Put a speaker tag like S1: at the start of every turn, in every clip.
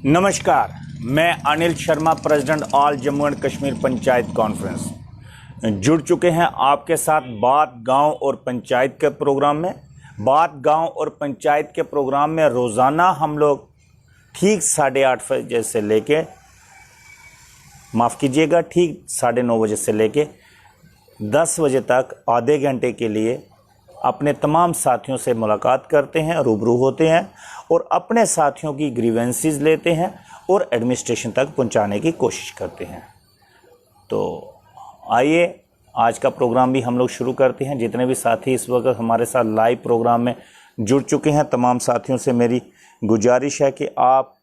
S1: नमस्कार, मैं Anil Sharma, president all Jammu and Kashmir panchayat conference जुड़ चुके हैं आपके साथ बात गांव और पंचायत के प्रोग्राम में। बात गांव और पंचायत के प्रोग्राम में रोज़ाना हम लोग ठीक 8:30 बजे से लेके ठीक 9:30 बजे से लेके 10 बजे तक आधे घंटे के लिए अपने तमाम साथियों से मुलाकात करते हैं, रूबरू होते हैं और अपने साथियों की ग्रीवेंसेस लेते हैं और एडमिनिस्ट्रेशन तक पहुंचाने की कोशिश करते हैं। तो आइए आज का प्रोग्राम भी हम लोग शुरू करते हैं। जितने भी साथी इस वक्त हमारे साथ लाइव प्रोग्राम में जुड़ चुके हैं, तमाम साथियों से मेरी गुजारिश है कि आप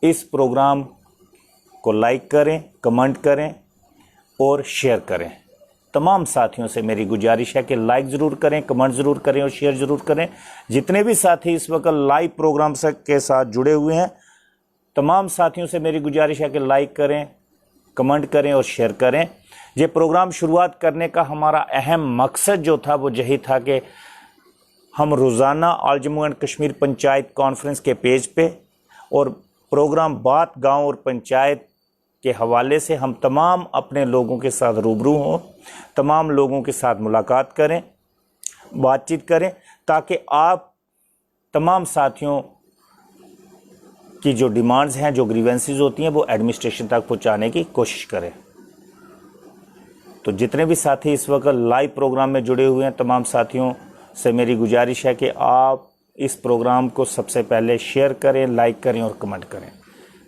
S1: इस प्रोग्राम को लाइक करें, कमेंट करें और शेयर करें। तमाम साथियों से मेरी गुजारिश है कि लाइक ज़रूर करें, कमेंट ज़रूर करें और शेयर ज़रूर करें। जितने भी साथी इस वक्त लाइव प्रोग्राम के साथ जुड़े हुए हैं, तमाम साथियों से मेरी गुजारिश है कि लाइक करें, कमेंट करें और शेयर करें। ये प्रोग्राम शुरुआत करने का हमारा अहम मकसद जो था वो यही था कि हम रोज़ाना all Jammu and Kashmir panchayat conference के पेज पे और प्रोग्राम बात गाँव और पंचायत के हवाले से हम तमाम अपने लोगों के साथ रूबरू हों, तमाम लोगों के साथ मुलाकात करें, बातचीत करें, ताकि आप तमाम साथियों की जो डिमांड्स हैं, जो ग्रीवेंसेस होती हैं, वो एडमिनिस्ट्रेशन तक पहुंचाने की कोशिश करें। तो जितने भी साथी इस वक्त लाइव प्रोग्राम में जुड़े हुए हैं, तमाम साथियों से मेरी गुजारिश है कि आप इस प्रोग्राम को सबसे पहले शेयर करें, लाइक करें और कमेंट करें।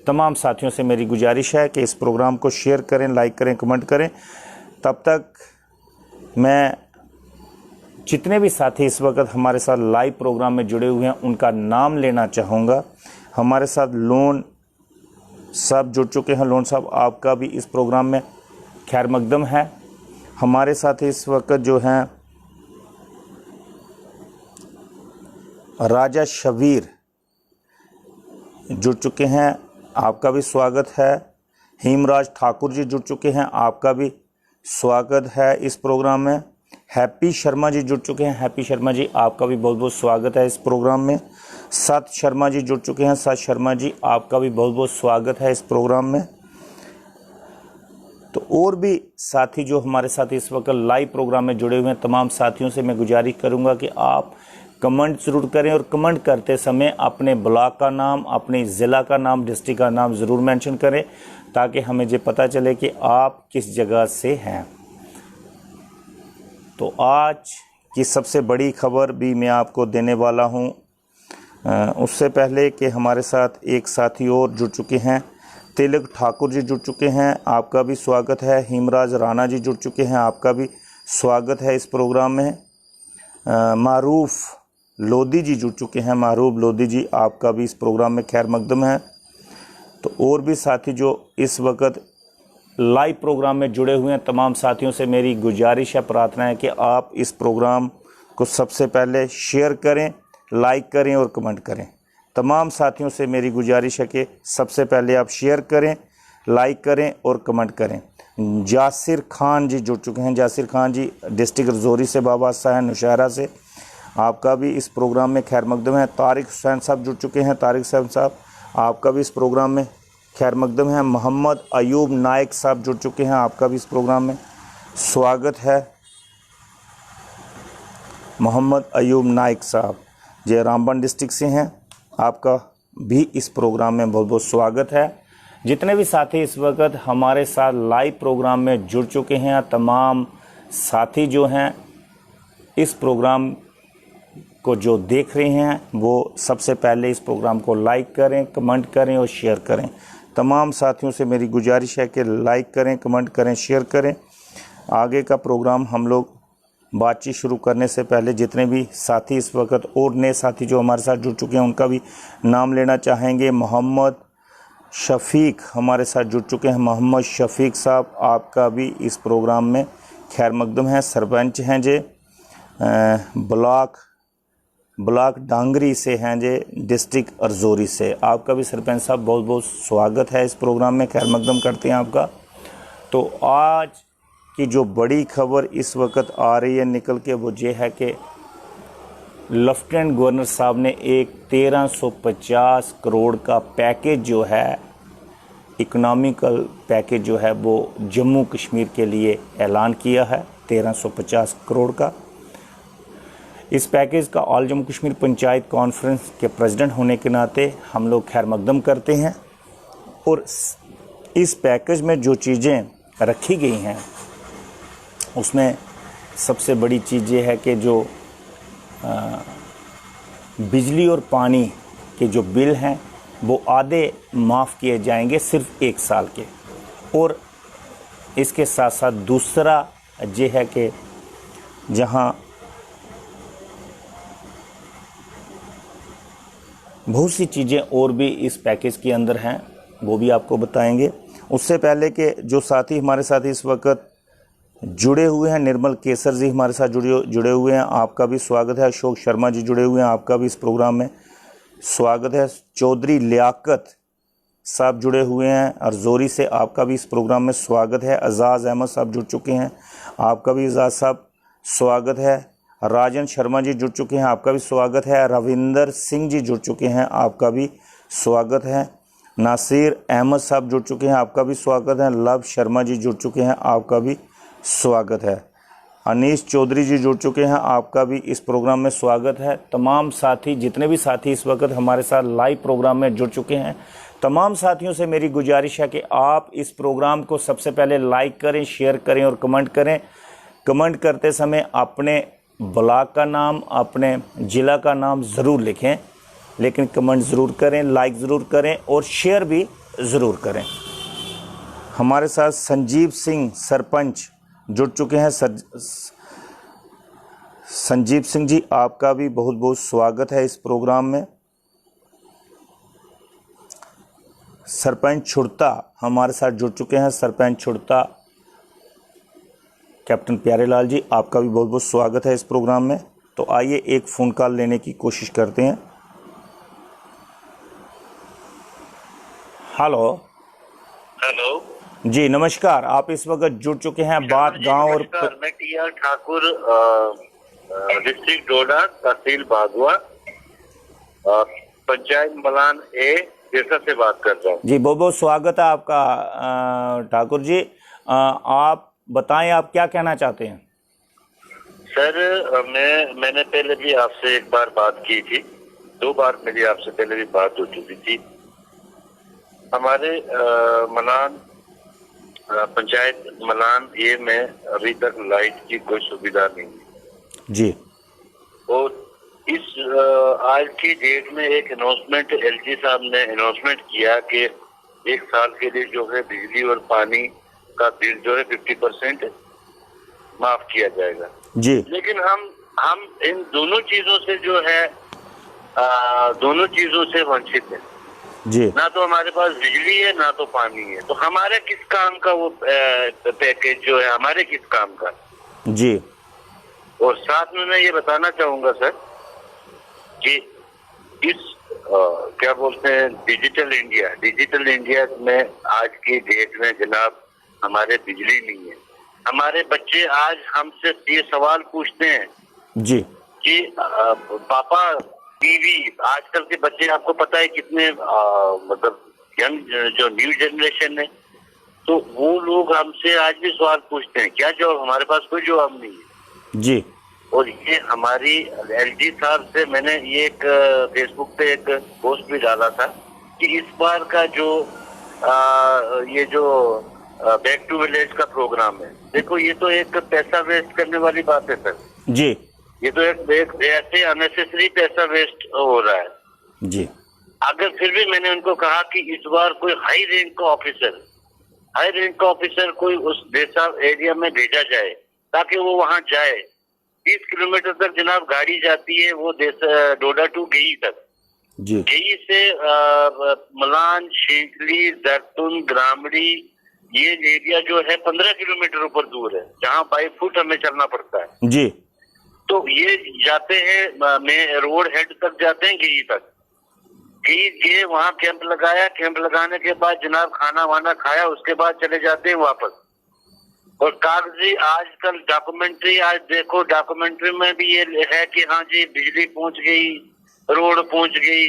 S1: तमाम साथियों से मेरी गुजारिश है कि इस प्रोग्राम को शेयर करें, लाइक करें, कमेंट करें। तब तक मैं जितने भी साथी इस वक्त हमारे साथ लाइव प्रोग्राम में जुड़े हुए हैं उनका नाम लेना चाहूँगा। हमारे साथ लोन साहब जुड़ चुके हैं। लोन साहब, आपका भी इस प्रोग्राम में खैर मकदम है। हमारे साथ इस वक्त जो हैं राजा शबीर जुड़ चुके हैं, आपका भी स्वागत है। हेमराज ठाकुर जी जुड़ चुके हैं, आपका भी स्वागत है इस प्रोग्राम में। हैप्पी शर्मा जी जुड़ चुके हैं, हैप्पी शर्मा जी आपका भी बहुत बहुत स्वागत है इस प्रोग्राम में। सत शर्मा जी जुड़ चुके हैं, सत शर्मा जी आपका भी बहुत बहुत स्वागत है इस प्रोग्राम में। तो और भी साथी जो हमारे साथ इस वक्त लाइव प्रोग्राम में जुड़े हुए हैं, तमाम साथियों से मैं गुजारिश करूंगा कि आप कमेंट ज़रूर करें और कमेंट करते समय अपने ब्लॉक का नाम, अपने ज़िला का नाम, डिस्ट्रिक्ट का नाम ज़रूर मेंशन करें, ताकि हमें ये पता चले कि आप किस जगह से हैं। तो आज की सबसे बड़ी खबर भी मैं आपको देने वाला हूं। उससे पहले कि हमारे साथ एक साथी और जुड़ चुके हैं, तिलक ठाकुर जी जुड़ चुके हैं, आपका भी स्वागत है। हेमराज राणा जी जुड़ चुके हैं, आपका भी स्वागत है इस प्रोग्राम में। मारूफ लोधी जी जुड़ चुके हैं, मारूफ लोधी जी आपका भी इस प्रोग्राम में खैर मकदम है। तो और भी साथी जो इस वक्त लाइव प्रोग्राम में जुड़े हुए हैं, तमाम साथियों से मेरी गुजारिश है, प्रार्थना है कि आप इस प्रोग्राम को सबसे पहले शेयर करें, लाइक करें और कमेंट करें। तमाम साथियों से मेरी गुजारिश है कि सबसे पहले आप शेयर करें, लाइक करें और कमेंट करें। जासिर खान जी जुड़ चुके हैं, जासिर खान जी डिस्ट्रिक्ट रजौरी से वाबस्ता है, नौशहरा से, आपका भी इस प्रोग्राम में खैर मकदम है। तारिक हुसैन साहब जुड़ चुके हैं, तारिक हुसैन साहब आपका भी इस प्रोग्राम में खैर मकदम है। मोहम्मद अयूब नाइक साहब जुड़ चुके हैं, आपका भी इस प्रोग्राम में स्वागत है। मोहम्मद अयूब नाइक साहब जो रामबन डिस्ट्रिक्ट से हैं, आपका भी इस प्रोग्राम में बहुत बहुत स्वागत है। जितने भी साथी इस वक्त हमारे साथ लाइव प्रोग्राम में जुड़ चुके हैं, तमाम साथी जो हैं इस प्रोग्राम को जो देख रहे हैं, वो सबसे पहले इस प्रोग्राम को लाइक करें, कमेंट करें और शेयर करें। तमाम साथियों से मेरी गुजारिश है कि लाइक करें, कमेंट करें, शेयर करें। आगे का प्रोग्राम हम लोग बातचीत शुरू करने से पहले जितने भी साथी इस वक्त और नए साथी जो हमारे साथ जुड़ चुके हैं उनका भी नाम लेना चाहेंगे। मोहम्मद शफीक हमारे साथ जुड़ चुके हैं, मोहम्मद शफीक साहब आपका भी इस प्रोग्राम में खैर मकदम है। सरपंच हैं जे ब्लॉक डांगरी से हैं जे डिस्ट्रिक्ट रजौरी से, आपका भी सरपंच साहब बहुत बहुत स्वागत है इस प्रोग्राम में, खैर मकदम करते हैं आपका। तो आज की जो बड़ी खबर इस वक्त आ रही है निकल के, वो ये है कि लेफ्टिनेंट गवर्नर साहब ने एक 1350 करोड़ का पैकेज जो है, इकोनॉमिकल पैकेज जो है वो जम्मू कश्मीर के लिए ऐलान किया है, 1350 करोड़ का। इस पैकेज का ऑल जम्मू कश्मीर पंचायत कॉन्फ्रेंस के प्रेसिडेंट होने के नाते हम लोग खैर मकदम करते हैं। और इस पैकेज में जो चीज़ें रखी गई हैं उसमें सबसे बड़ी चीज़ ये है कि जो बिजली और पानी के जो बिल हैं वो आधे माफ़ किए जाएंगे सिर्फ 1 साल के। और इसके साथ साथ दूसरा ये है कि जहां बहुत सी चीज़ें और भी इस पैकेज के अंदर हैं वो भी आपको बताएंगे। उससे पहले कि जो साथी हमारे साथ इस वक्त जुड़े हुए हैं, निर्मल केसर जी हमारे साथ जुड़े हुए हैं, आपका भी स्वागत है। अशोक शर्मा जी जुड़े हुए हैं, आपका भी इस प्रोग्राम में स्वागत है। चौधरी लियाकत साहब जुड़े हुए हैं अर्जोरी से, आपका भी इस प्रोग्राम में स्वागत है। एजाज़ अहमद साहब जुड़ चुके हैं, आपका भी एजाज़ साहब स्वागत है। राजन शर्मा जी जुड़ चुके हैं, आपका भी स्वागत है। रविंदर सिंह जी जुड़ चुके हैं, आपका भी स्वागत है। नासिर अहमद साहब जुड़ चुके हैं, आपका भी स्वागत है। लव शर्मा जी जुड़ चुके हैं, आपका भी स्वागत है। अनीश चौधरी जी जुड़ चुके हैं, आपका भी इस प्रोग्राम में स्वागत है। तमाम साथी, जितने भी साथी इस वक्त हमारे साथ लाइव प्रोग्राम में जुड़ चुके हैं, तमाम साथियों से मेरी गुजारिश है कि आप इस प्रोग्राम को सबसे पहले लाइक करें, शेयर करें और कमेंट करें। कमेंट करते समय अपने ब्लॉक का नाम, अपने ज़िला का नाम ज़रूर लिखें, लेकिन कमेंट ज़रूर करें, लाइक ज़रूर करें और शेयर भी ज़रूर करें। हमारे साथ संजीव सिंह सरपंच जुड़ चुके हैं। संजीव सिंह जी, आपका भी बहुत बहुत स्वागत है इस प्रोग्राम में। सरपंच छुड़ता हमारे साथ जुड़ चुके हैं। सरपंच छुड़ता कैप्टन प्यारेलाल जी, आपका भी बहुत बहुत स्वागत है इस प्रोग्राम में। तो आइए एक फ़ोन कॉल लेने की कोशिश करते हैं। हेलो
S2: हेलो
S1: जी, नमस्कार। आप इस वक्त जुड़ चुके हैं बात गांव और
S2: मैं टी.आर. ठाकुर, डिस्ट्रिक्ट डोडा, तहसील बागवा, पंचायत मलान ए सिरसा से बात कर रहा हूँ।
S1: जी, बहुत बहुत स्वागत है आपका ठाकुर जी। आप बताएं, आप क्या कहना चाहते हैं?
S2: सर, मैंने पहले भी आपसे एक बार बात की थी, 2 बार मेरी आपसे पहले भी बात हो चुकी थी। हमारे मलान पंचायत मलान ये में अभी तक लाइट की कोई सुविधा नहीं है
S1: जी।
S2: और इस आज की डेट में एक अनाउंसमेंट एलजी साहब ने अनाउंसमेंट किया कि 1 साल के लिए जो है बिजली और पानी का बिल जो है 50% माफ किया जाएगा
S1: जी।
S2: लेकिन हम इन दोनों चीजों से जो है दोनों चीजों से वंचित है
S1: जी।
S2: ना। तो हमारे पास बिजली है ना तो पानी है, तो हमारे किस काम का वो पैकेज जो है, हमारे किस काम का
S1: जी।
S2: और साथ में मैं ये बताना चाहूंगा सर कि इस क्या बोलते हैं डिजिटल इंडिया में आज की डेट में जनाब हमारे बिजली नहीं है। हमारे बच्चे आज हमसे ये सवाल पूछते हैं
S1: जी
S2: कि पापा टीवी, आजकल के बच्चे आपको पता है कितने मतलब यंग जो न्यू जनरेशन है, तो वो लोग हमसे आज भी सवाल पूछते हैं, क्या जवाब? हमारे पास कोई जवाब नहीं है
S1: जी।
S2: और ये हमारी एलजी साहब से मैंने ये एक फेसबुक पे एक पोस्ट भी डाला था कि इस बार का जो ये जो बैक टू विलेज का प्रोग्राम है, देखो ये तो एक पैसा वेस्ट करने वाली बात है सर
S1: जी।
S2: ये तो एक ऐसे अननेसेसरी पैसा वेस्ट हो रहा है
S1: जी।
S2: अगर फिर भी मैंने उनको कहा कि इस बार कोई हाई रैंक का ऑफिसर कोई उस देसा एरिया में भेजा जाए ताकि वो वहां जाए। 30 किलोमीटर तक जनाब गाड़ी जाती है वो डोडा टू गेई तक।
S1: जी।
S2: गेई से मलान, शेखली, दर्तुन, ग्रामड़ी ये एरिया जो है 15 किलोमीटर ऊपर दूर है, जहाँ बाई फुट हमें चलना पड़ता है।
S1: जी।
S2: तो ये जाते हैं में रोड हेड तक जाते हैं गेई तक। गेई के वहाँ कैंप लगाया, कैंप लगाने के बाद जनाब खाना वाना खाया, उसके बाद चले जाते हैं वापस। और कागजी आजकल डॉक्यूमेंट्री, आज देखो डॉक्यूमेंट्री में भी ये है कि हाँ जी बिजली पहुंच गई, रोड पहुंच गई,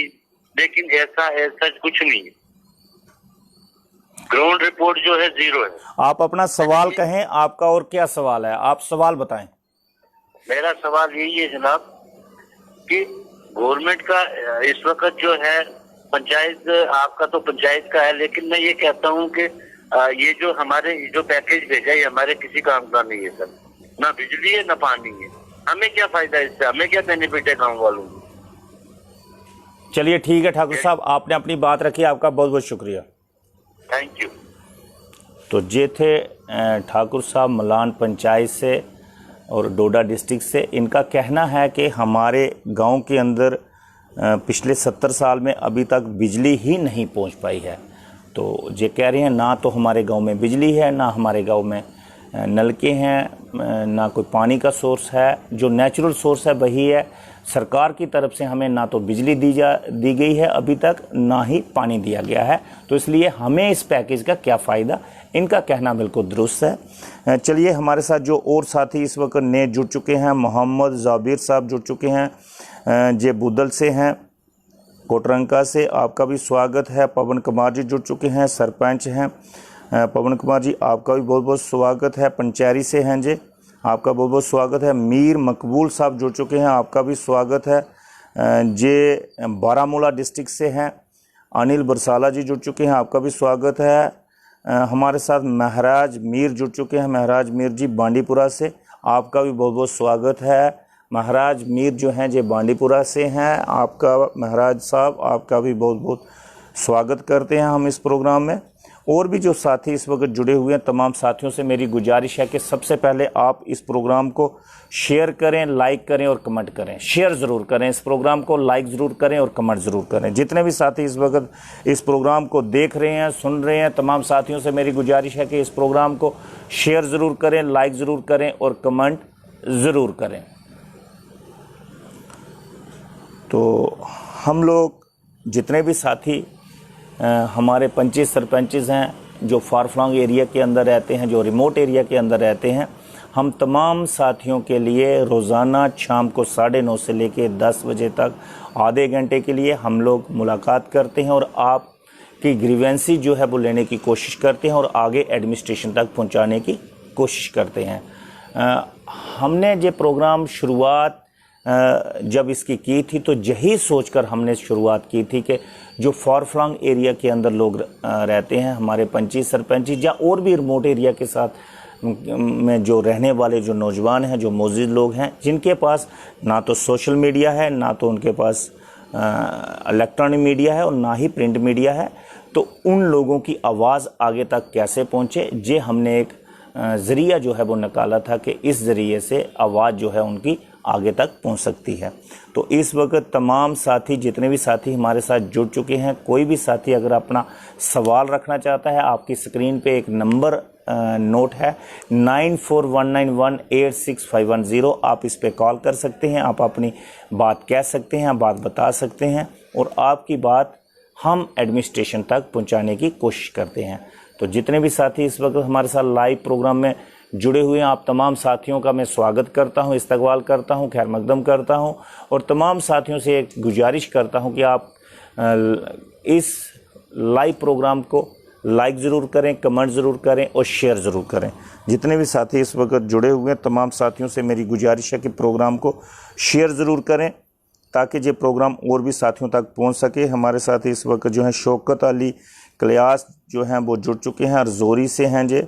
S2: लेकिन ऐसा कुछ नहीं है। ग्राउंड रिपोर्ट जो है 0 है।
S1: आप अपना सवाल कहें, आपका और क्या सवाल है, आप सवाल बताएं।
S2: मेरा सवाल यही है जनाब कि गवर्नमेंट का इस वक्त जो है, पंचायत आपका तो पंचायत का है, लेकिन मैं ये कहता हूँ कि ये जो हमारे जो पैकेज भेजा है हमारे किसी काम का नहीं है सर। ना बिजली है ना पानी है, हमें क्या फायदा इससे, हमें क्या बेनिफिट है गाँव वालों को।
S1: चलिए ठीक है ठाकुर साहब, आपने अपनी बात रखी, आपका बहुत बहुत शुक्रिया।
S2: Thank you.
S1: तो ये थे ठाकुर साहब मलान पंचायत से और डोडा डिस्ट्रिक्ट से। इनका कहना है कि हमारे गांव के अंदर पिछले 70 साल में अभी तक बिजली ही नहीं पहुंच पाई है। तो ये कह रहे हैं ना तो हमारे गांव में बिजली है, ना हमारे गांव में नलके हैं, ना कोई पानी का सोर्स है। जो नेचुरल सोर्स है वही है। सरकार की तरफ से हमें ना तो बिजली दी गई है अभी तक, ना ही पानी दिया गया है। तो इसलिए हमें इस पैकेज का क्या फ़ायदा, इनका कहना बिल्कुल दुरुस्त है। चलिए हमारे साथ जो और साथी इस वक्त नए जुड़ चुके हैं, मोहम्मद जाबिर साहब जुड़ चुके हैं, जे बुदल से हैं, कोटरंका से, आपका भी स्वागत है। पवन कुमार जी जुड़ चुके हैं, सरपंच हैं। पवन कुमार जी आपका भी बहुत बहुत स्वागत है। पंचैरी से हैं जी, आपका बहुत बहुत स्वागत है। मीर मकबूल साहब जुड़ चुके हैं, आपका भी स्वागत है। जे बारामूला डिस्ट्रिक्ट से हैं। अनिल बरसाला जी जुड़ चुके हैं, आपका भी स्वागत है। हमारे साथ महराज मीर जुड़ चुके हैं। महराज मीर जी बांडीपुरा से, आपका भी बहुत बहुत स्वागत है। महराज मीर जो हैं जे बांडीपुरा से हैं, आपका महराज साहब आपका भी बहुत बहुत स्वागत करते हैं हम इस प्रोग्राम में। और भी जो साथी इस वक्त जुड़े हुए हैं, तमाम साथियों से मेरी गुजारिश है कि सबसे पहले आप इस प्रोग्राम को शेयर करें, लाइक करें और कमेंट करें। शेयर ज़रूर करें इस प्रोग्राम को, लाइक ज़रूर करें और कमेंट ज़रूर करें। जितने भी साथी इस वक्त इस प्रोग्राम को देख रहे हैं, सुन रहे हैं, तमाम साथियों से मेरी गुजारिश है कि इस प्रोग्राम को शेयर ज़रूर करें, लाइक ज़रूर करें और कमेंट ज़रूर करें। तो हम लोग जितने भी साथी हमारे पंचिस सरपंचेस हैं जो फार फ्लॉन्ग एरिया के अंदर रहते हैं, जो रिमोट एरिया के अंदर रहते हैं, हम तमाम साथियों के लिए रोज़ाना शाम को 9:30 से लेकर 10 बजे तक आधे घंटे के लिए हम लोग मुलाकात करते हैं और आपकी ग्रीवेंसी जो है वो लेने की कोशिश करते हैं और आगे एडमिनिस्ट्रेशन तक पहुंचाने की कोशिश करते हैं। हमने ये प्रोग्राम शुरुआत जब इसकी की थी तो यही सोचकर हमने शुरुआत की थी कि जो फार फ्लॉन्ग एरिया के अंदर लोग रहते हैं, हमारे पंची सरपंची या और भी रिमोट एरिया के साथ में जो रहने वाले जो नौजवान हैं, जो मौजूद लोग हैं, जिनके पास ना तो सोशल मीडिया है, ना तो उनके पास इलेक्ट्रॉनिक मीडिया है और ना ही प्रिंट मीडिया है, तो उन लोगों की आवाज़ आगे तक कैसे पहुँचे, ये हमने एक ज़रिया जो है वो निकाला था कि इस ज़रिए से आवाज़ जो है उनकी आगे तक पहुंच सकती है। तो इस वक्त तमाम साथी, जितने भी साथी हमारे साथ जुड़ चुके हैं, कोई भी साथी अगर अपना सवाल रखना चाहता है, आपकी स्क्रीन पे एक नंबर नोट है 9419186510, आप इस पे कॉल कर सकते हैं, आप अपनी बात कह सकते हैं, बात बता सकते हैं और आपकी बात हम एडमिनिस्ट्रेशन तक पहुंचाने की कोशिश करते हैं। तो जितने भी साथी इस वक्त हमारे साथ लाइव प्रोग्राम में जुड़े हुए हैं, आप तमाम साथियों का मैं स्वागत करता हूं, इस्तकबाल करता हूं, खैर मकदम करता हूं और तमाम साथियों से एक गुजारिश करता हूं कि आप इस लाइव प्रोग्राम को लाइक ज़रूर करें, कमेंट ज़रूर करें और शेयर ज़रूर करें। जितने भी साथी इस वक्त जुड़े हुए हैं, तमाम साथियों से मेरी गुजारिश है कि प्रोग्राम को शेयर ज़रूर करें ताकि ये प्रोग्राम और भी साथियों तक पहुँच सके। हमारे साथ इस वक्त जो है शौकत अली कलियास जो हैं वो जुड़ चुके हैं, रजौरी से हैं जे।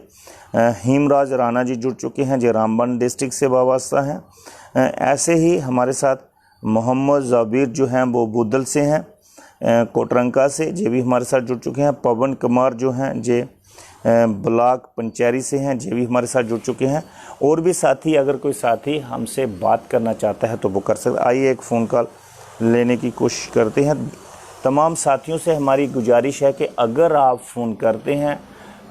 S1: हीमराज राणा जी जुड़ चुके हैं जो रामबन डिस्ट्रिक्ट से वाबस्ता हैं। ऐसे ही हमारे साथ मोहम्मद जाबिर जो हैं वो बुदल से हैं, कोटरंका से, ये भी हमारे साथ जुड़ चुके हैं। पवन कुमार जो हैं जे ब्लॉक पंचैरी से हैं, ये भी हमारे साथ जुड़ चुके हैं। और भी साथी, अगर कोई साथी हमसे बात करना चाहता है तो वो कर सकता है। आइए एक फ़ोन कॉल लेने की कोशिश करते हैं। तमाम साथियों से हमारी गुजारिश है कि अगर आप फ़ोन करते हैं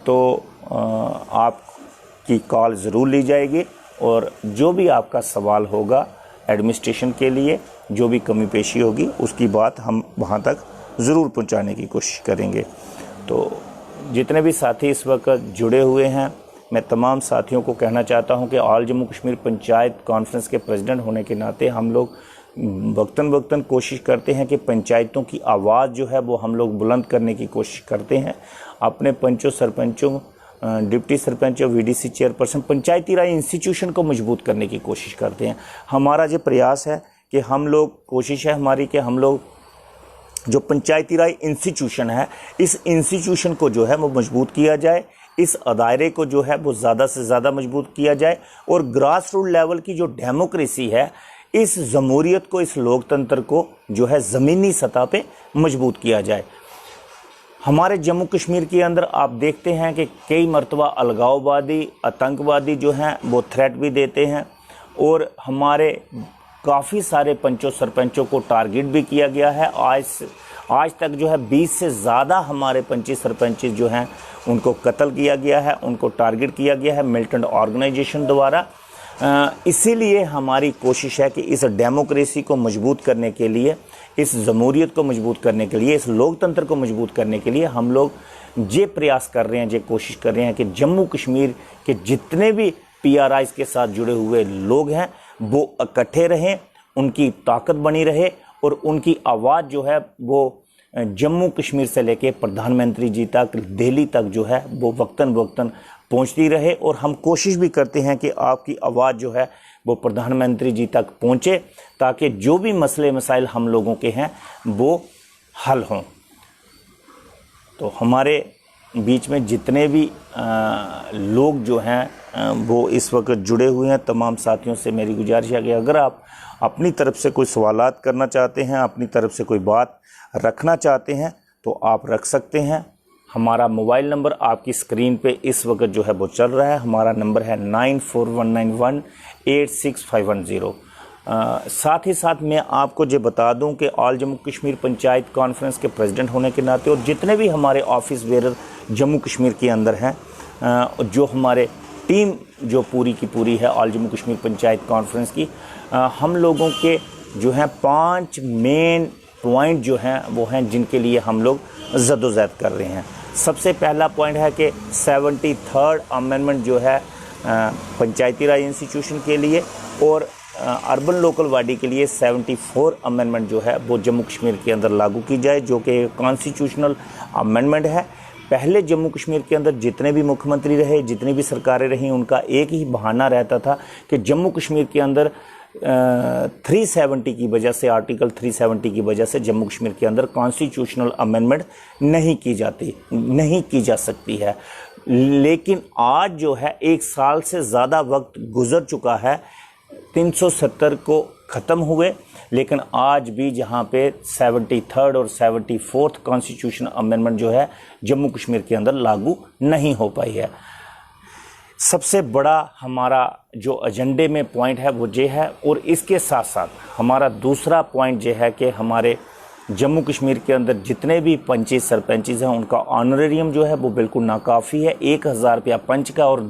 S1: तो आपकी कॉल ज़रूर ली जाएगी और जो भी आपका सवाल होगा एडमिनिस्ट्रेशन के लिए, जो भी कमी पेशी होगी उसकी बात हम वहाँ तक ज़रूर पहुँचाने की कोशिश करेंगे। तो जितने भी साथी इस वक्त जुड़े हुए हैं, मैं तमाम साथियों को कहना चाहता हूं कि ऑल जम्मू कश्मीर पंचायत कॉन्फ्रेंस के प्रेसिडेंट होने के नाते हम लोग वक्तन कोशिश करते हैं कि पंचायतों की आवाज़ जो है वो हम लोग बुलंद करने की कोशिश करते हैं। अपने पंचों, सरपंचों, डिप्टी सरपंच और वीडीसी चेयरपर्सन, पंचायती राज इंस्टीट्यूशन को मजबूत करने की कोशिश करते हैं। हमारा जो प्रयास है कि हम लोग, कोशिश है हमारी कि हम लोग जो पंचायती राज इंस्टीट्यूशन है, इस इंस्टीट्यूशन को जो है वो मजबूत किया जाए, इस अदायरे को जो है वो ज़्यादा से ज़्यादा मजबूत किया जाए और ग्रास रूट लेवल की जो डेमोक्रेसी है, इस जमहूरियत को, इस लोकतंत्र को जो है ज़मीनी सतह पे मजबूत किया जाए। हमारे जम्मू कश्मीर के अंदर आप देखते हैं कि कई मरतबा अलगाववादी, आतंकवादी जो हैं वो थ्रेट भी देते हैं और हमारे काफ़ी सारे पंचों सरपंचों को टारगेट भी किया गया है। आज तक जो है 20 से ज़्यादा हमारे पंची सरपंच जो हैं उनको कत्ल किया गया है, उनको टारगेट किया गया है मिलिटेंट ऑर्गेनाइजेशन द्वारा। इसीलिए हमारी कोशिश है कि इस डेमोक्रेसी को मजबूत करने के लिए, इस जमहूरियत को मजबूत करने के लिए, इस लोकतंत्र को मजबूत करने के लिए हम लोग ये प्रयास कर रहे हैं, ये कोशिश कर रहे हैं कि जम्मू कश्मीर के जितने भी PRIs के साथ जुड़े हुए लोग हैं वो इकट्ठे रहें, उनकी ताकत बनी रहे और उनकी आवाज़ जो है वो जम्मू कश्मीर से लेके प्रधानमंत्री जी तक, दिल्ली तक जो है वो वक्तन पहुंचती रहे। और हम कोशिश भी करते हैं कि आपकी आवाज़ जो है वो प्रधानमंत्री जी तक पहुंचे ताकि जो भी मसले मसाइल हम लोगों के हैं वो हल हों। तो हमारे बीच में जितने भी लोग जो हैं वो इस वक्त जुड़े हुए हैं, तमाम साथियों से मेरी गुजारिश है कि अगर आप अपनी तरफ से कोई सवालात करना चाहते हैं, अपनी तरफ से कोई बात रखना चाहते हैं तो आप रख सकते हैं। हमारा मोबाइल नंबर आपकी स्क्रीन पे इस वक्त जो है वो चल रहा है। हमारा नंबर है 9419186510। साथ ही साथ मैं आपको ये बता दूं कि ऑल जम्मू कश्मीर पंचायत कॉन्फ्रेंस के प्रेसिडेंट होने के नाते और जितने भी हमारे ऑफिस बेरर जम्मू कश्मीर के अंदर हैं, जो हमारे टीम जो पूरी की पूरी है ऑल जम्मू कश्मीर पंचायत कॉन्फ्रेंस की, हम लोगों के जो हैं 5 मेन पॉइंट जो हैं वो हैं जिनके लिए हम लोग जद्दोजहद कर रहे हैं। सबसे पहला पॉइंट है कि 73rd अमेंडमेंट जो है पंचायती राज इंस्टीट्यूशन के लिए और अर्बन लोकल बॉडी के लिए 74 अमेंडमेंट जो है वो जम्मू कश्मीर के अंदर लागू की जाए, जो कि कॉन्स्टिट्यूशनल अमेंडमेंट है। पहले जम्मू कश्मीर के अंदर जितने भी मुख्यमंत्री रहे, जितनी भी सरकारें रहीं, उनका एक ही बहाना रहता था कि जम्मू कश्मीर के अंदर 370 की वजह से, आर्टिकल 370 की वजह से जम्मू कश्मीर के अंदर कॉन्स्टिट्यूशनल अमेंडमेंट नहीं की जा सकती है। लेकिन आज जो है 1 साल से ज़्यादा वक्त गुजर चुका है, 370 को ख़त्म हुए, लेकिन आज भी जहाँ पे 73rd और 74th कॉन्स्टिट्यूशन अमेंडमेंट जो है जम्मू कश्मीर के अंदर लागू नहीं हो पाई है। सबसे बड़ा हमारा जो एजेंडे में पॉइंट है वो ये है। और इसके साथ साथ हमारा दूसरा पॉइंट ये है कि हमारे जम्मू कश्मीर के अंदर जितने भी पंची सरपंचीज़ हैं उनका ऑनरेरियम जो है वो बिल्कुल नाकाफ़ी है। 1000 रुपया पंच का और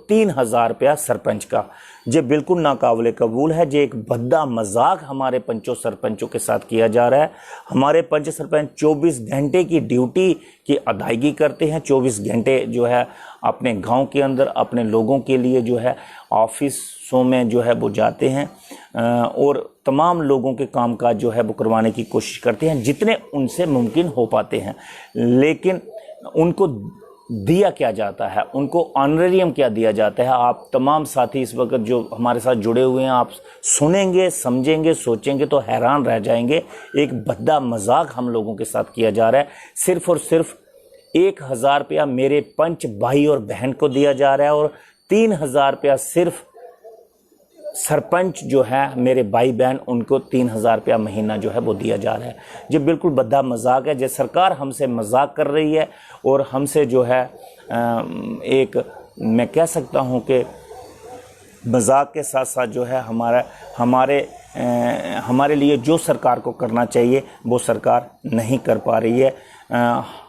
S1: 3000 रुपया सरपंच का, ये बिल्कुल नाकाबिले कबूल है। ये एक भद्दा मजाक हमारे पंचों सरपंचों के साथ किया जा रहा है। हमारे पंच सरपंच 24 घंटे की ड्यूटी की अदायगी करते हैं, 24 घंटे जो है अपने गांव के अंदर अपने लोगों के लिए जो है ऑफिसों में जो है वो जाते हैं और तमाम लोगों के कामकाज जो है वो करवाने की कोशिश करते हैं जितने उनसे मुमकिन हो पाते हैं। लेकिन उनको दिया क्या जाता है, उनको ऑनरेरियम क्या दिया जाता है? आप तमाम साथी इस वक्त जो हमारे साथ जुड़े हुए हैं, आप सुनेंगे, समझेंगे, सोचेंगे तो हैरान रह जाएंगे। एक भद्दा मजाक हम लोगों के साथ किया जा रहा है। सिर्फ और सिर्फ 1000 रुपया मेरे पंच भाई और बहन को दिया जा रहा है और 3000 रुपया सिर्फ सरपंच जो है मेरे भाई बहन, उनको 3000 रुपया महीना जो है वो दिया जा रहा है। जो बिल्कुल भद्दा मजाक है। जो सरकार हमसे मजाक कर रही है और हमसे जो है एक मैं कह सकता हूँ कि मजाक के साथ साथ जो है हमारे लिए जो सरकार को करना चाहिए वो सरकार नहीं कर पा रही है।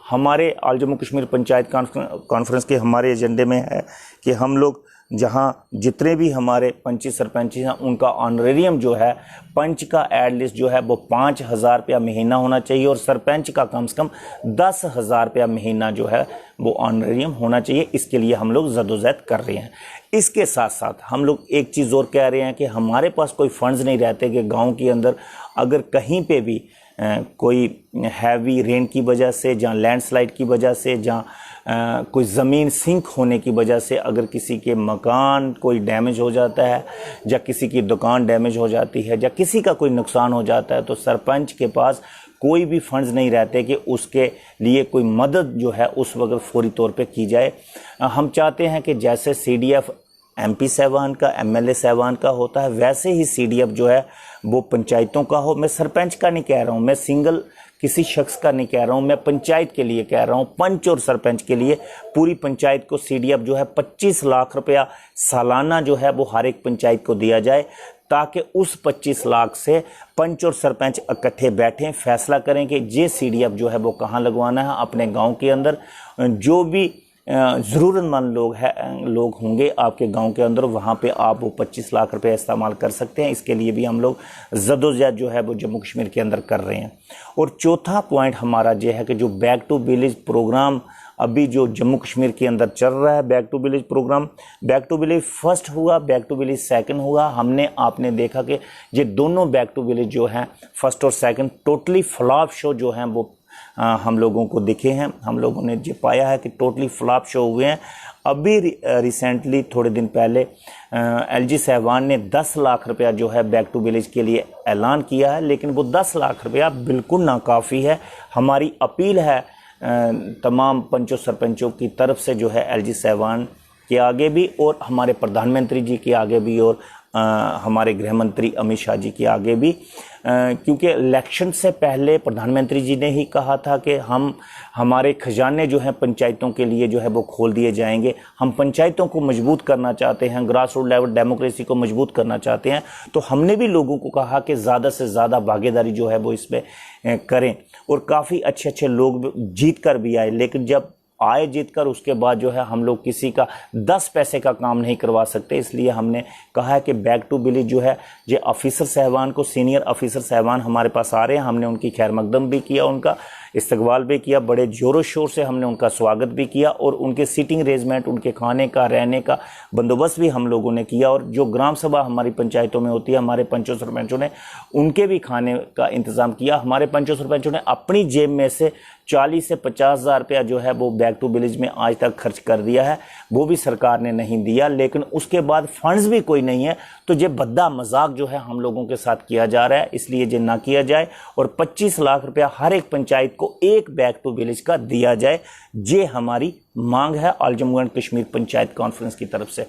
S1: हमारे ऑल जम्मू कश्मीर पंचायत कॉन्फ्रेंस के हमारे एजेंडे में है कि हम लोग जहां जितने भी हमारे पंची सरपंच हैं उनका ऑनरेरियम जो है पंच का एटलीस्ट जो है वो 5,000 रुपया महीना होना चाहिए और सरपंच का कम से कम 10,000 रुपया महीना जो है वो ऑनरेरियम होना चाहिए। इसके लिए हम लोग जदोजहद कर रहे हैं। इसके साथ साथ हम लोग एक चीज़ और कह रहे हैं कि हमारे पास कोई फंड्स नहीं रहते कि गांव के अंदर अगर कहीं पे भी कोई हैवी रेन की वजह से, जहाँ लैंडस्लाइड की वजह से, जहाँ कोई ज़मीन सिंक होने की वजह से अगर किसी के मकान कोई डैमेज हो जाता है या किसी की दुकान डैमेज हो जाती है या किसी का कोई नुकसान हो जाता है तो सरपंच के पास कोई भी फंड्स नहीं रहते कि उसके लिए कोई मदद जो है उस वक्त फौरी तौर पे की जाए। हम चाहते हैं कि जैसे CDF MP साहबान का, MLA साहबान का होता है वैसे ही CDF जो है वो पंचायतों का हो। मैं सरपंच का नहीं कह रहा हूँ, मैं सिंगल किसी शख्स का नहीं कह रहा हूँ, मैं पंचायत के लिए कह रहा हूँ। पंच और सरपंच के लिए पूरी पंचायत को CDF जो है 25 लाख रुपया सालाना जो है वो हर एक पंचायत को दिया जाए ताकि उस 25 लाख से पंच और सरपंच इकट्ठे बैठें, फैसला करें कि ये CDF जो है वो कहाँ लगवाना है अपने गाँव के अंदर। जो भी ज़रूरतमंद लोग होंगे आपके गांव के अंदर, वहां पे आप वो 25 लाख रुपए इस्तेमाल कर सकते हैं। इसके लिए भी हम लोग जदोजहद जो है वो जम्मू कश्मीर के अंदर कर रहे हैं। और चौथा पॉइंट हमारा ये है कि जो बैक टू विलेज प्रोग्राम अभी जो जम्मू कश्मीर के अंदर चल रहा है, back to village program, back to village first हुआ, बैक टू विलेज सेकंड हुआ। आपने देखा कि ये दोनों बैक टू विलेज जो हैं फर्स्ट और सेकंड टोटली फ्लॉप शो जो हैं वो हम लोगों को दिखे हैं। हम लोगों ने ये पाया है कि टोटली फ्लॉप शो हुए हैं। अभी रिसेंटली थोड़े दिन पहले LG साहबान ने 10 लाख रुपया जो है बैक टू विलेज के लिए ऐलान किया है, लेकिन वो 10 लाख रुपया बिल्कुल नाकाफ़ी है। हमारी अपील है तमाम पंचों सरपंचों की तरफ से जो है LG साहबान के आगे भी और हमारे प्रधानमंत्री जी के आगे भी और हमारे गृह मंत्री अमित शाह जी के आगे भी, क्योंकि इलेक्शन से पहले प्रधानमंत्री जी ने ही कहा था कि हमारे खजाने जो हैं पंचायतों के लिए जो है वो खोल दिए जाएंगे। हम पंचायतों को मजबूत करना चाहते हैं, ग्रास रूट लेवल डेमोक्रेसी को मजबूत करना चाहते हैं। तो हमने भी लोगों को कहा कि ज़्यादा से ज़्यादा भागीदारी जो है वो इसमें करें और काफ़ी अच्छे लोग जीत कर भी आए। लेकिन जब आए जीतकर उसके बाद जो है हम लोग किसी का 10 पैसे का काम नहीं करवा सकते। इसलिए हमने कहा है कि बैक टू विलेज जो है ये ऑफिसर साहबान को, सीनियर ऑफिसर साहबान हमारे पास आ रहे हैं। हमने उनकी खैर मकदम भी किया, उनका इस्तकबाल भी किया, बड़े जोरों शोर से हमने उनका स्वागत भी किया और उनके सीटिंग अरेंजमेंट, उनके खाने का, रहने का बंदोबस्त भी हम लोगों ने किया। और जो ग्राम सभा हमारी पंचायतों में होती है, हमारे पंचों सरपंचों ने उनके भी खाने का इंतज़ाम किया। हमारे पंचों सरपंचों ने अपनी जेब में से 40 से 50 हज़ार रुपया जो है वो बैक टू विलेज में आज तक खर्च कर दिया है, वो भी सरकार ने नहीं दिया। लेकिन उसके बाद फंड्स भी कोई नहीं है, तो ये बद्दा मजाक जो है हम लोगों के साथ किया जा रहा है। इसलिए ये ना किया जाए और 25 लाख रुपया हर एक पंचायत को एक बैक टू विलेज का दिया जाए। ये हमारी मांग है all Jammu and Kashmir panchayat conference की तरफ से।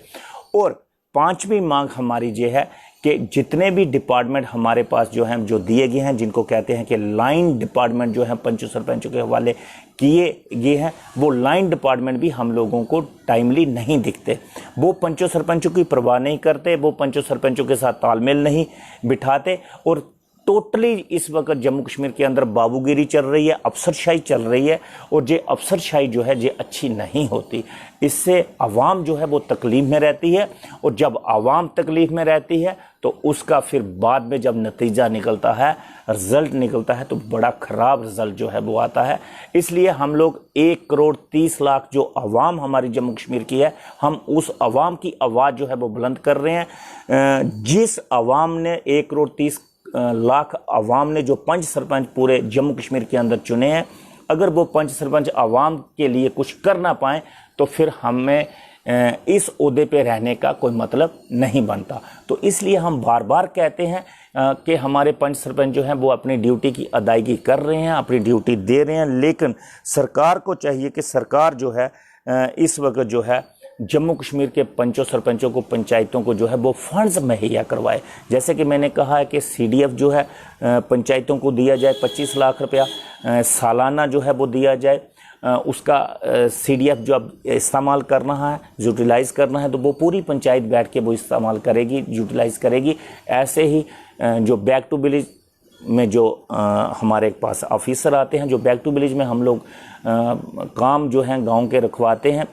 S1: और पांचवी मांग हमारी ये है कि जितने भी डिपार्टमेंट हमारे पास जो हैं, जो दिए गए हैं, जिनको कहते हैं कि लाइन डिपार्टमेंट जो है पंचों सरपंचों के हवाले किए गए हैं, वो लाइन डिपार्टमेंट भी हम लोगों को टाइमली नहीं दिखते। वो पंचों सरपंचों की परवाह नहीं करते, वो पंचों सरपंचों के साथ तालमेल नहीं बिठाते और टोटली इस वक्त जम्मू कश्मीर के अंदर बाबूगिरी चल रही है, अफसरशाही चल रही है। और ये अफसरशाही जो है ये अच्छी नहीं होती। इससे आवाम जो है वो तकलीफ में रहती है और जब आवाम तकलीफ में रहती है तो उसका फिर बाद में जब नतीजा निकलता है, रिजल्ट निकलता है, तो बड़ा ख़राब रिजल्ट जो है वो आता है। इसलिए हम लोग 1,30,00,000 जो आवाम हमारी जम्मू कश्मीर की है, हम उस आवाम की आवाज़ जो है वो बुलंद कर रहे हैं। जिस आवाम ने 1,30,00,000 आवाम ने जो पंच सरपंच पूरे जम्मू कश्मीर के अंदर चुने हैं, अगर वो पंच सरपंच आवाम के लिए कुछ कर ना पाएँ तो फिर हमें इस ओहदे पे रहने का कोई मतलब नहीं बनता। तो इसलिए हम बार बार कहते हैं कि हमारे पंच सरपंच जो हैं वो अपनी ड्यूटी की अदायगी कर रहे हैं, अपनी ड्यूटी दे रहे हैं। लेकिन सरकार को चाहिए कि सरकार जो है इस वक्त जो है जम्मू कश्मीर के पंचों सरपंचों को, पंचायतों को जो है वो फंड्स मुहैया करवाए। जैसे कि मैंने कहा है कि CDF जो है पंचायतों को दिया जाए 25 लाख रुपया सालाना जो है वो दिया जाए। उसका CDF जो अब इस्तेमाल करना है, यूटिलाइज़ करना है, तो वो पूरी पंचायत बैठ के वो इस्तेमाल करेगी, यूटिलाइज़ करेगी। ऐसे ही जो बैक टू विलेज में जो हमारे पास ऑफिसर आते हैं, जो बैक टू विलेज में हम लोग काम जो हैं गांव के रखवाते हैं,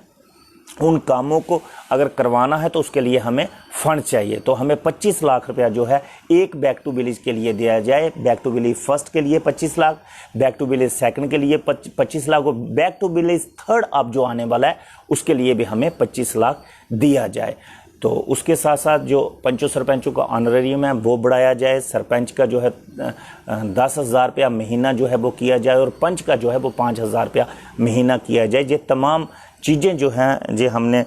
S1: उन कामों को अगर करवाना है तो उसके लिए हमें फंड चाहिए। तो हमें 25 लाख रुपया जो है एक बैक टू विलेज के लिए दिया जाए। बैक टू विलेज फर्स्ट के लिए 25 lakh, back to village second के लिए 25 लाख और बैक टू विलेज थर्ड अब जो आने वाला है उसके लिए भी हमें 25 लाख दिया जाए। तो उसके साथ साथ जो पंचों सरपंचों का ऑनरेरियम है वो बढ़ाया जाए। सरपंच का जो है 10,000 रुपया महीना जो है वो किया जाए और पंच का जो है वो 5,000 रुपया महीना किया जाए। ये तमाम चीज़ें जो हैं जो हमने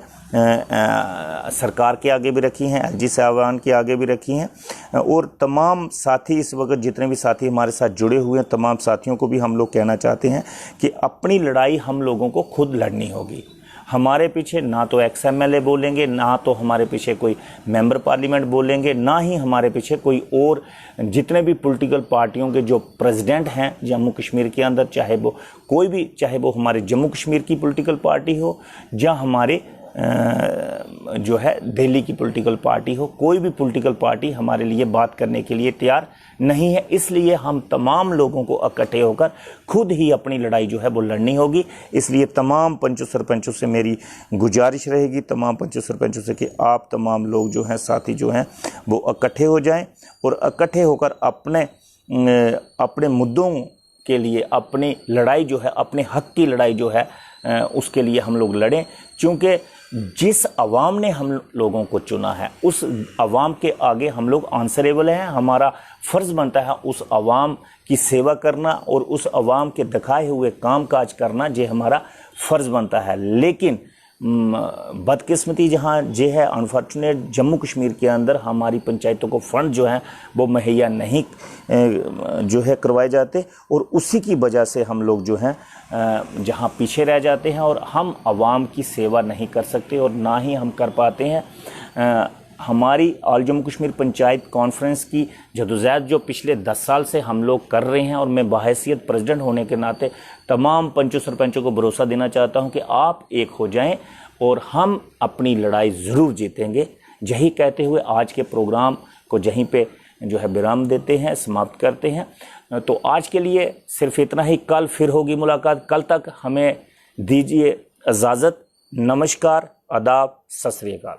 S1: सरकार के आगे भी रखी हैं, एलजी साहबान के आगे भी रखी हैं और तमाम साथी इस वक्त जितने भी साथी हमारे साथ जुड़े हुए हैं तमाम साथियों को भी हम लोग कहना चाहते हैं कि अपनी लड़ाई हम लोगों को खुद लड़नी होगी। हमारे पीछे ना तो एक्स एमएलए बोलेंगे, ना तो हमारे पीछे कोई मेंबर पार्लियामेंट बोलेंगे, ना ही हमारे पीछे कोई और जितने भी पॉलिटिकल पार्टियों के जो प्रेसिडेंट हैं जम्मू कश्मीर के अंदर, चाहे वो कोई भी, चाहे वो हमारे जम्मू कश्मीर की पॉलिटिकल पार्टी हो या हमारे जो है दिल्ली की पॉलिटिकल पार्टी हो, कोई भी पॉलिटिकल पार्टी हमारे लिए बात करने के लिए तैयार नहीं है। इसलिए हम तमाम लोगों को इकट्ठे होकर खुद ही अपनी लड़ाई जो है वो लड़नी होगी। इसलिए तमाम पंचों सरपंचों से मेरी गुजारिश रहेगी, तमाम पंचों सरपंचों से कि आप तमाम लोग जो हैं साथी जो हैं वो इकट्ठे हो जाएं और इकट्ठे होकर अपने मुद्दों के लिए अपनी लड़ाई जो है, अपने हक की लड़ाई जो है उसके लिए हम लोग लड़ें। क्योंकि जिस अवाम ने हम लोगों को चुना है उस अवाम के आगे हम लोग आंसरेबल हैं। हमारा फ़र्ज़ बनता है उस अवाम की सेवा करना और उस अवाम के दिखाए हुए काम काज करना, ये हमारा फ़र्ज़ बनता है। लेकिन बदकिस्मती जहाँ जे है, अनफॉर्चुनेट जम्मू कश्मीर के अंदर हमारी पंचायतों को फ़ंड जो हैं वो मुहैया नहीं जो है करवाए जाते और उसी की वजह से हम लोग जो हैं जहाँ पीछे रह जाते हैं और हम आवाम की सेवा नहीं कर सकते और ना ही हम कर पाते हैं। हमारी ऑल जम्मू कश्मीर पंचायत कॉन्फ्रेंस की जदोजहद जो पिछले 10 साल से हम लोग कर रहे हैं और मैं बहैसियत प्रेसिडेंट होने के नाते तमाम पंचों सरपंचों को भरोसा देना चाहता हूं कि आप एक हो जाएं और हम अपनी लड़ाई ज़रूर जीतेंगे। यही कहते हुए आज के प्रोग्राम को यहीं पे जो है विराम देते हैं, समाप्त करते हैं। तो आज के लिए सिर्फ इतना ही, कल फिर होगी मुलाकात। कल तक हमें दीजिए इजाज़त। नमस्कार, आदाब, सत श्री अकाल।